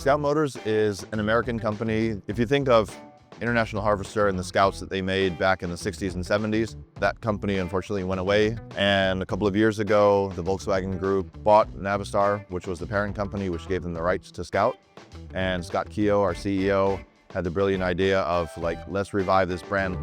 Scout Motors is an American company. If you think of International Harvester and the Scouts that they made back in the 60s and 70s, that company unfortunately went away. And a couple of years ago, the Volkswagen Group bought Navistar, which was the parent company, which gave them the rights to Scout. And Scott Keogh, our CEO, had the brilliant idea of let's revive this brand.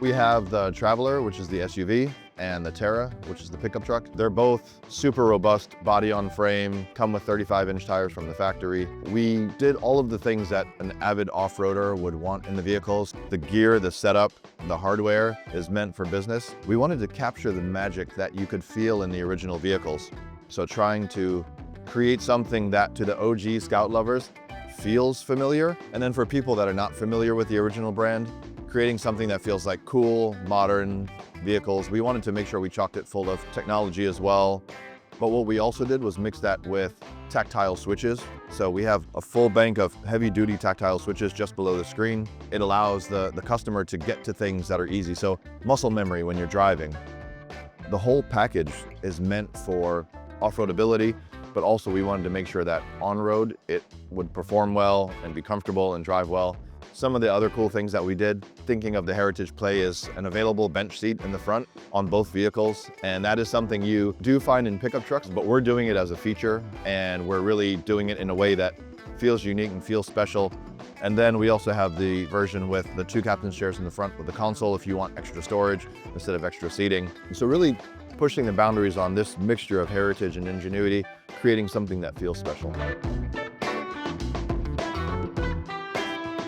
We have the Traveler, which is the SUV, and the Terra, which is the pickup truck. They're both super robust, body on frame, come with 35-inch tires from the factory. We did all of the things that an avid off-roader would want in the vehicles. The gear, the setup, the hardware is meant for business. We wanted to capture the magic that you could feel in the original vehicles. So trying to create something that to the OG Scout lovers feels familiar. And then for people that are not familiar with the original brand, creating something that feels like cool, modern vehicles. We wanted to make sure we chocked it full of technology as well. But what we also did was mix that with tactile switches. So we have a full bank of heavy-duty tactile switches just below the screen. It allows the customer to get to things that are easy. So muscle memory when you're driving. The whole package is meant for off-roadability, but also we wanted to make sure that on-road it would perform well and be comfortable and drive well. Some of the other cool things that we did, thinking of the Heritage Play, is an available bench seat in the front on both vehicles. And that is something you do find in pickup trucks, but we're doing it as a feature, and we're really doing it in a way that feels unique and feels special. And then we also have the version with the 2 captain's chairs in the front with the console if you want extra storage instead of extra seating. So really pushing the boundaries on this mixture of heritage and ingenuity, creating something that feels special.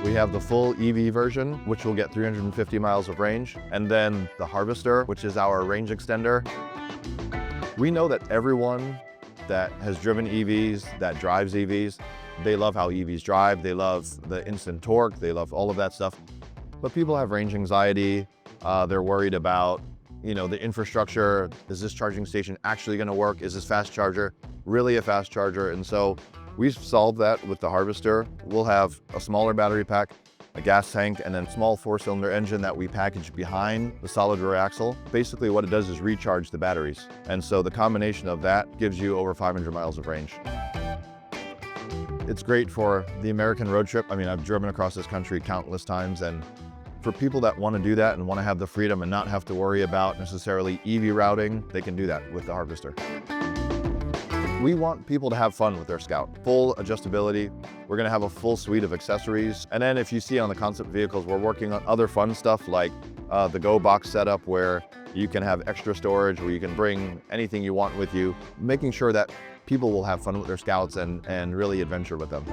We have the full EV version, which will get 350 miles of range, and then the Harvester, which is our range extender. We know that everyone that has driven EVs, that drives EVs, they love how EVs drive, they love the instant torque, they love all of that stuff. But people have range anxiety, they're worried about the infrastructure. Is this charging station actually going to work? Is this fast charger really a fast charger? And so we've solved that with the Harvester. We'll have a smaller battery pack, a gas tank, and then a small 4-cylinder engine that we package behind the solid rear axle. Basically what it does is recharge the batteries. And so the combination of that gives you over 500 miles of range. It's great for the American road trip. I mean, I've driven across this country countless times, and for people that want to do that and want to have the freedom and not have to worry about necessarily EV routing, they can do that with the Harvester. We want people to have fun with their Scout. Full adjustability. We're going to have a full suite of accessories. And then if you see on the concept vehicles, we're working on other fun stuff like the Go box setup, where you can have extra storage, where you can bring anything you want with you, making sure that people will have fun with their Scouts and really adventure with them.